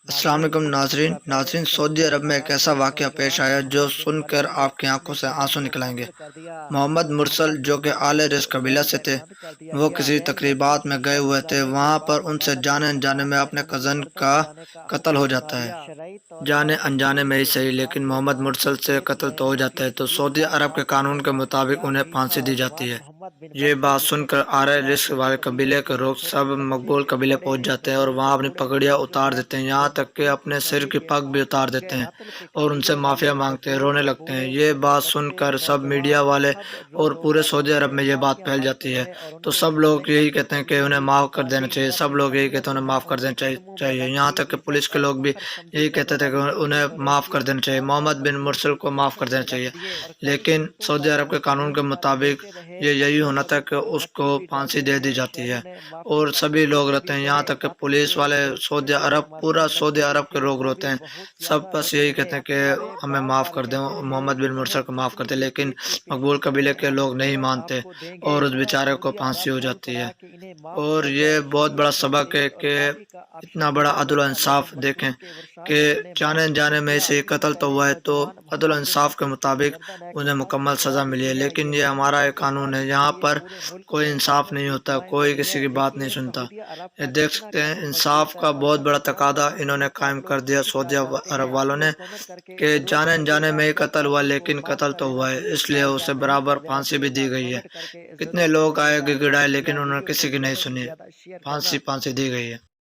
अस्सलाम वालेकुम नाजरीन सऊदी अरब में एक ऐसा वाक़या पेश आया जो सुनकर आपकी आंखों से आंसू निकल आएंगे। मोहम्मद मुरसल जो कि आले रिज़ कबीला से थे, वो किसी तकरीबात में गए हुए थे। वहाँ पर उनसे जाने अनजाने में अपने कज़न का कत्ल हो जाता है। जाने अनजाने में ही सही, लेकिन मोहम्मद मुरसल से कत्ल तो हो जाता है, तो सऊदी अरब के कानून के मुताबिक उन्हें फांसी दी जाती है। ये बात सुनकर आरए रिस्क वाले कबीले के लोग सब मकबूल कबीले पहुंच जाते हैं और वहां अपनी पगड़ियां उतार देते हैं, यहाँ तक कि अपने सिर की पग भी उतार देते हैं और उनसे माफिया मांगते हैं, रोने लगते हैं। ये बात सुनकर सब मीडिया वाले और पूरे सऊदी अरब में ये बात फैल जाती है। तो सब लोग यही कहते हैं कि उन्हें माफ़ कर देना चाहिए, सब लोग यही कहते हैं उन्हें माफ़ कर देना चाहिए। यहाँ तक कि पुलिस के लोग भी यही कहते थे कि उन्हें माफ़ कर देना चाहिए, मोहम्मद बिन मुरसल को माफ़ कर देना चाहिए। लेकिन सऊदी अरब के कानून के मुताबिक ये यही होना था कि उसको फांसी दे दी जाती है और सभी लोग रहते हैं, यहाँ तक कि पुलिस वाले, सऊदी अरब, पूरा सऊदी अरब के लोग रोते हैं। सब बस यही कहते हैं कि हमें माफ़ कर दें, मोहम्मद बिन मुरसल को माफ़ कर दें, लेकिन मकबूल कबीले के लोग नहीं मानते और उस बेचारे को फांसी हो जाती है। और ये बहुत बड़ा सबक है कि इतना बड़ा अदल इंसाफ देखें कि जाने अनजाने में से कत्ल तो हुआ है, तो अदल इंसाफ के मुताबिक उन्हें मुकम्मल सज़ा मिली है। लेकिन ये हमारा एक कानून है, यहाँ पर कोई इंसाफ नहीं होता, कोई किसी की बात नहीं सुनता। ये देख सकते हैं, इंसाफ का बहुत बड़ा तकादा इन्होंने कायम कर दिया सऊदी अरब वालों ने कि जाने अनजाने में ही कत्ल हुआ, लेकिन कत्ल तो हुआ है, इसलिए उसे बराबर फांसी भी दी गई है। कितने लोग आए गिड़गिड़ाए, लेकिन उन्होंने किसी की नहीं सुनी, फांसी फांसी दी गई है।